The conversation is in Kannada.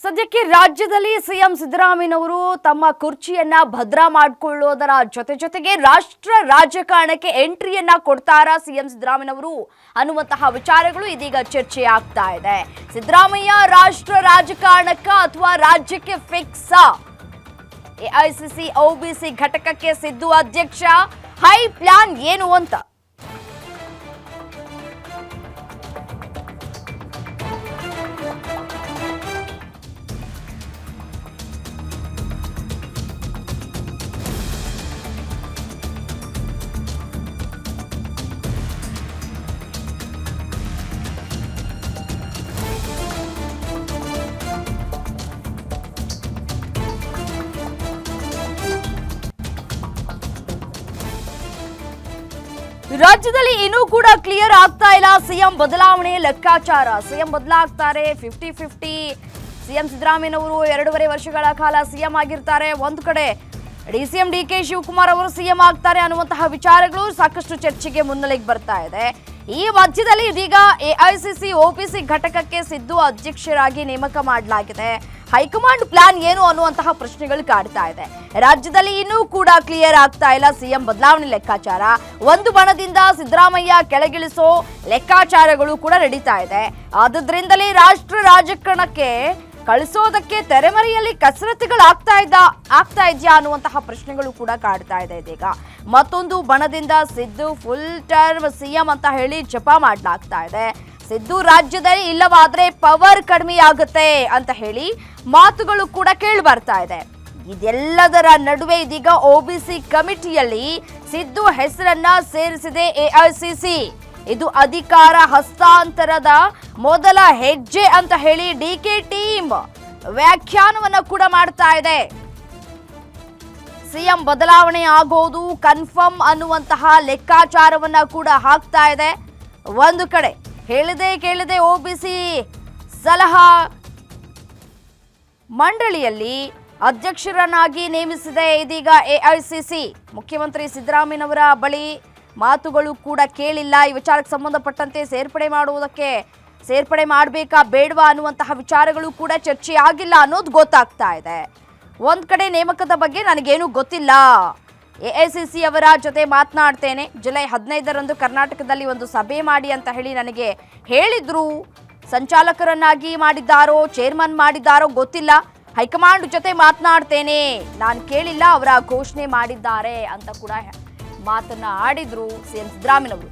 ಸದ್ಯಕ್ಕೆ ರಾಜ್ಯದಲ್ಲಿ ಸಿಎಂ ಸಿದ್ದರಾಮಯ್ಯನವರು ತಮ್ಮ ಕುರ್ಚಿಯನ್ನ ಭದ್ರ ಮಾಡಿಕೊಳ್ಳೋದರ ಜೊತೆಗೆ ರಾಷ್ಟ್ರ ರಾಜಕಾರಣಕ್ಕೆ ಎಂಟ್ರಿಯನ್ನ ಕೊಡ್ತಾರಾ ಸಿಎಂ ಸಿದ್ದರಾಮಯ್ಯನವರು ಅನ್ನುವಂತಹ ವಿಚಾರಗಳು ಇದೀಗ ಚರ್ಚೆ ಆಗ್ತಾ ಇದೆ. ಸಿದ್ದರಾಮಯ್ಯ ರಾಷ್ಟ್ರ ರಾಜಕಾರಣಕ್ಕ ಅಥವಾ ರಾಜ್ಯಕ್ಕೆ ಫಿಕ್ಸಾ? ಎಐಸಿಸಿ ಒಬಿಸಿ ಘಟಕಕ್ಕೆ ಸಿದ್ದು ಅಧ್ಯಕ್ಷ, ಹೈ ಪ್ಲಾನ್ ಏನು ಅಂತ ರಾಜ್ಯದಲ್ಲಿ ಇನ್ನೂ ಕೂಡ ಕ್ಲಿಯರ್ ಆಗ್ತಾ ಇಲ್ಲ ಸಿಎಂ ಬದಲಾವಣೆ ಲೆಕ್ಕಾಚಾರ. ಸಿಎಂ ಬದಲಾಗ್ತಾರೆ 50-50. ಸಿಎಂ ಸಿದ್ದರಾಮಯ್ಯನವರು 2.5 ವರ್ಷಗಳ ಕಾಲ ಸಿಎಂ ಆಗಿರ್ತಾರೆ. ಒಂದು ಕಡೆ ಡಿಸಿಎಂ ಡಿಕೆ ಶಿವಕುಮಾರ್ ಅವರು ಸಿಎಂ ಆಗ್ತಾರೆ ಅನ್ನುವಂತಹ ವಿಚಾರಗಳು ಸಾಕಷ್ಟು ಚರ್ಚೆಗೆ ಮುನ್ನೆಲೆಗೆ ಬರ್ತಾ ಇದೆ. ಈ ಮಧ್ಯದಲ್ಲಿ ಇದೀಗ ಎಐಸಿಸಿ ಒಬಿಸಿ ಘಟಕಕ್ಕೆ ಸಿದ್ದು ಅಧ್ಯಕ್ಷರಾಗಿ ನೇಮಕ ಮಾಡಲಾಗಿದೆ. ಹೈಕಮಾಂಡ್ ಪ್ಲಾನ್ ಏನು ಅನ್ನುವಂತಹ ಪ್ರಶ್ನೆಗಳು ಕಾಡ್ತಾ ಇದೆ. ರಾಜ್ಯದಲ್ಲಿ ಇನ್ನೂ ಕೂಡ ಕ್ಲಿಯರ್ ಆಗ್ತಾ ಇಲ್ಲ ಸಿಎಂ ಬದಲಾವಣೆ ಲೆಕ್ಕಾಚಾರ. ಒಂದು ಬಣದಿಂದ ಸಿದ್ದರಾಮಯ್ಯ ಕೆಳಗಿಳಿಸೋ ಲೆಕ್ಕಾಚಾರಗಳು ಕೂಡ ನಡೀತಾ ಇದೆ. ಆದ್ರಿಂದಲೇ ರಾಷ್ಟ್ರ ರಾಜಕಾರಣಕ್ಕೆ ಕಳಿಸೋದಕ್ಕೆ ತೆರೆಮರೆಯಲ್ಲಿ ಕಸರತ್ತುಗಳು ಆಗ್ತಾ ಇದೆಯಾ ಅನ್ನುವಂತಹ ಪ್ರಶ್ನೆಗಳು ಕೂಡ ಕಾಡ್ತಾ ಇದೆ. ಇದೀಗ ಮತ್ತೊಂದು ಬಣದಿಂದ ಸಿದ್ದು ಫುಲ್ ಟರ್ಮ್ ಸಿಎಂ ಅಂತ ಹೇಳಿ ಜಪ ಮಾಡಲಾಗ್ತಾ ಇದೆ. ಸಿದ್ದು ರಾಜ್ಯದಲ್ಲಿ ಇಲ್ಲವಾದ್ರೆ ಪವರ್ ಕಡಿಮೆ ಆಗುತ್ತೆ ಅಂತ ಹೇಳಿ ಮಾತುಗಳು ಕೂಡ ಕೇಳಿ ಬರ್ತಾ ಇದೆ. ಇದೆಲ್ಲದರ ನಡುವೆ ಇದೀಗ ಒಬಿಸಿ ಕಮಿಟಿಯಲ್ಲಿ ಸಿದ್ದು ಹೆಸರನ್ನ ಸೇರಿಸಿದೆ ಎಐಸಿಸಿ. ಇದು ಅಧಿಕಾರ ಹಸ್ತಾಂತರದ ಮೊದಲ ಹೆಜ್ಜೆ ಅಂತ ಹೇಳಿ ಡಿಕೆ ಟೀಮ್ ವ್ಯಾಖ್ಯಾನವನ್ನ ಕೂಡ ಮಾಡ್ತಾ ಇದೆ. ಸಿಎಂ ಬದಲಾವಣೆ ಆಗೋದು ಕನ್ಫರ್ಮ್ ಅನ್ನುವಂತಹ ಲೆಕ್ಕಾಚಾರವನ್ನ ಕೂಡ ಹಾಕ್ತಾ ಇದೆ. ಒಂದು ಕಡೆ ಹೇಳಿದೆ ಕೇಳಿದೆ ಒಬಿಸಿ ಸಲಹಾ ಮಂಡಳಿಯಲ್ಲಿ ಅಧ್ಯಕ್ಷರನ್ನಾಗಿ ನೇಮಿಸಿದೆ ಇದೀಗ ಎಐಸಿಸಿ. ಮುಖ್ಯಮಂತ್ರಿ ಸಿದ್ದರಾಮಯ್ಯನವರ ಬಳಿ ಮಾತುಗಳು ಕೂಡ ಕೇಳಿಲ್ಲ. ಈ ವಿಚಾರಕ್ಕೆ ಸಂಬಂಧಪಟ್ಟಂತೆ ಸೇರ್ಪಡೆ ಮಾಡಬೇಕಾ ಬೇಡವಾ ಅನ್ನುವಂತಹ ವಿಚಾರಗಳು ಕೂಡ ಚರ್ಚೆ ಆಗಿಲ್ಲ ಅನ್ನೋದು ಗೊತ್ತಾಗ್ತಾ ಇದೆ. ಒಂದ್ ಕಡೆ ನೇಮಕದ ಬಗ್ಗೆ ನನಗೇನು ಗೊತ್ತಿಲ್ಲ, ಎಐಸಿಸಿ ಅವರ ಜೊತೆ ಮಾತನಾಡ್ತೇನೆ, ಜುಲೈ 15ರಂದು ಕರ್ನಾಟಕದಲ್ಲಿ ಒಂದು ಸಭೆ ಮಾಡಿ ಅಂತ ಹೇಳಿ ನನಗೆ ಹೇಳಿದ್ರು. ಸಂಚಾಲಕರನ್ನಾಗಿ ಮಾಡಿದ್ದಾರೋ ಚೇರ್ಮನ್ ಮಾಡಿದ್ದಾರೋ ಗೊತ್ತಿಲ್ಲ, ಹೈಕಮಾಂಡ್ ಜೊತೆ ಮಾತನಾಡ್ತೇನೆ, ನಾನು ಕೇಳಿಲ್ಲ, ಅವರ ಘೋಷಣೆ ಮಾಡಿದ್ದಾರೆ ಅಂತ ಕೂಡ ಮಾತನ್ನ ಆಡಿದ್ರು ಸಿಎಂ ಸಿದ್ದರಾಮಯ್ಯನವರು.